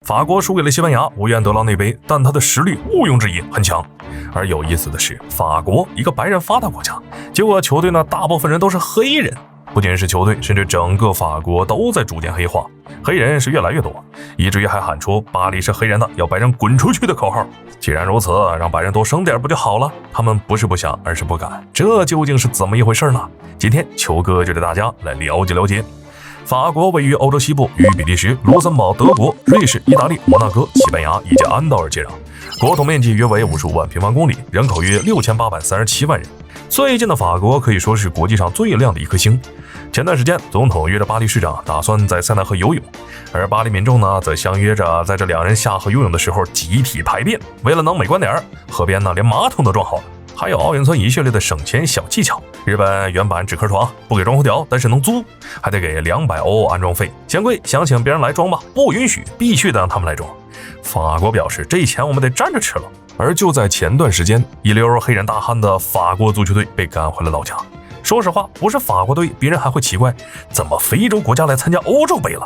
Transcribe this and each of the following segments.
法国输给了西班牙，无缘得到内杯，但他的实力毋庸置疑很强。而有意思的是，法国一个白人发达国家，结果球队呢大部分人都是黑人。不仅是球队，甚至整个法国都在逐渐黑化，黑人是越来越多，以至于还喊出巴黎是黑人的，要白人滚出去的口号。既然如此，让白人多生点不就好了？他们不是不想，而是不敢。这究竟是怎么一回事呢？今天球哥就带大家来了解了解。法国位于欧洲西部，与比利时、卢森堡、德国、瑞士、意大利、摩纳哥、西班牙以及安道尔接壤，国土面积约为55万平方公里，人口约6837万人。最近的法国可以说是国际上最亮的一颗星。前段时间，总统约着巴黎市长打算在塞纳河游泳，而巴黎民众呢，则相约着在这两人下河游泳的时候集体排便。为了能美观点，河边呢连马桶都装好了。还有奥运村一系列的省钱小技巧。日本原版纸壳床不给装空调，但是能租，还得给200欧安装费，嫌贵想请别人来装吧，不允许，必须得让他们来装。法国表示这钱我们得站着吃了。而就在前段时间，一流黑人大汉的法国足球队被赶回了老家。说实话，不是法国队，别人还会奇怪，怎么非洲国家来参加欧洲杯了？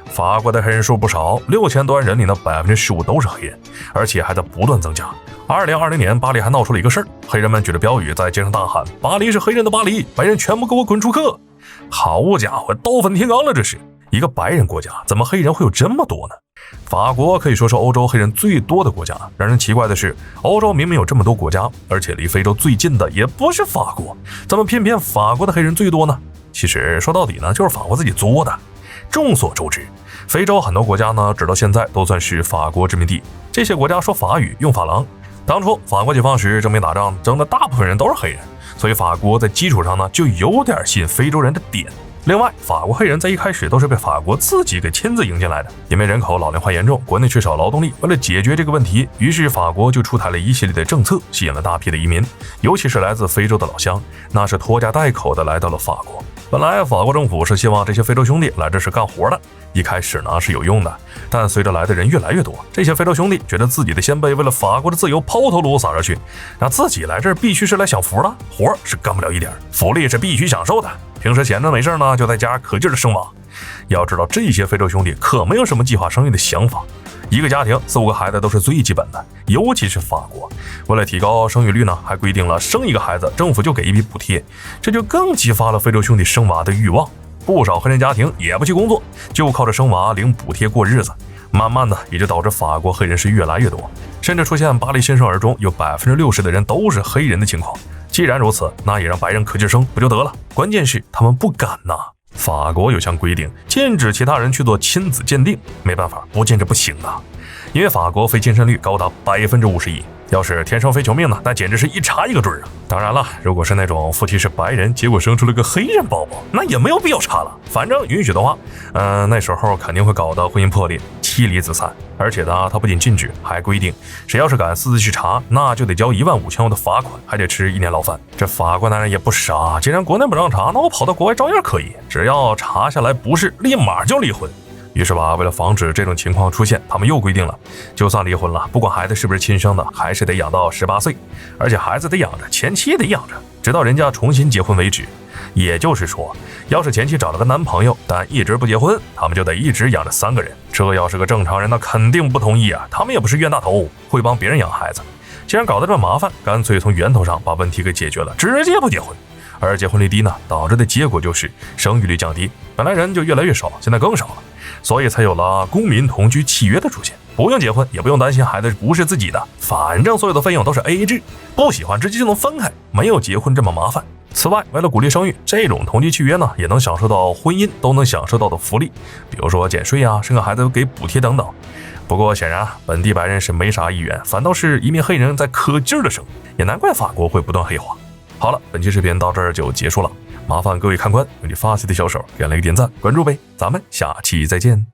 法国的黑人数不少，6000多万人里呢，15%都是黑人，而且还在不断增加。2020年，巴黎还闹出了一个事儿，黑人们举着标语在街上大喊：“巴黎是黑人的巴黎，白人全部给我滚出去！”好家伙，刀锋天罡了，这是一个白人国家，怎么黑人会有这么多呢？法国可以说是欧洲黑人最多的国家。让人奇怪的是，欧洲明明有这么多国家，而且离非洲最近的也不是法国，怎么偏偏法国的黑人最多呢？其实说到底呢，就是法国自己作的。众所周知，非洲很多国家呢，直到现在都算是法国殖民地，这些国家说法语，用法郎。当初法国解放时征兵打仗，征的大部分人都是黑人，所以法国在基础上呢，就有点吸引非洲人的点。另外，法国黑人在一开始都是被法国自己给亲自迎进来的，因为人口老龄化严重，国内缺少劳动力。为了解决这个问题，于是法国就出台了一系列的政策，吸引了大批的移民，尤其是来自非洲的老乡，那是拖家带口的来到了法国。本来法国政府是希望这些非洲兄弟来这是干活的，一开始呢是有用的，但随着来的人越来越多，这些非洲兄弟觉得自己的先辈为了法国的自由抛头颅洒热血，那自己来这儿必须是来享福的，活是干不了一点，福利是必须享受的。平时闲着没事呢，就在家可劲儿的生娃。要知道，这些非洲兄弟可没有什么计划生育的想法，一个家庭4、5个孩子都是最基本的。尤其是法国，为了提高生育率呢，还规定了生一个孩子，政府就给一笔补贴，这就更激发了非洲兄弟生娃的欲望。不少黑人家庭也不去工作，就靠着生娃领补贴过日子。慢慢的，也就导致法国黑人是越来越多，甚至出现巴黎新生儿中有60%的人都是黑人的情况。既然如此，那也让白人可劲生不就得了？关键是他们不敢呐。法国有项规定，禁止其他人去做亲子鉴定，没办法，不禁这不行啊。因为法国非亲生率高达51%，要是天生非球命呢，那简直是一查一个准啊。当然了，如果是那种夫妻是白人，结果生出了个黑人宝宝，那也没有必要查了。反正允许的话，那时候肯定会搞得婚姻破裂，妻离子散。而且呢，他不仅禁止，还规定谁要是敢私自去查，那就得交15000欧的罚款，还得吃1年牢饭。这法国男人也不傻，既然国内不让查，那我跑到国外照样可以，只要查下来不是，立马就离婚。于是吧，为了防止这种情况出现，他们又规定了，就算离婚了，不管孩子是不是亲生的，还是得养到18岁，而且孩子得养着，前妻也得养着，直到人家重新结婚为止。也就是说，要是前妻找了个男朋友，但一直不结婚，他们就得一直养着3个人。这要是个正常人，那肯定不同意啊！他们也不是冤大头，会帮别人养孩子。既然搞得这么麻烦，干脆从源头上把问题给解决了，直接不结婚。而结婚率低呢，导致的结果就是生育率降低，本来人就越来越少，现在更少了，所以才有了公民同居契约的出现。不用结婚，也不用担心孩子不是自己的，反正所有的费用都是 AA 制，不喜欢直接就能分开，没有结婚这么麻烦。此外，为了鼓励生育，这种同居契约呢，也能享受到婚姻都能享受到的福利，比如说减税啊，生个孩子给补贴等等。不过显然本地白人是没啥意愿，反倒是移民黑人在可劲儿的生，也难怪法国会不断黑化。好了，本期视频到这儿就结束了，麻烦各位看官用你发起的小手给来个点赞关注呗，咱们下期再见。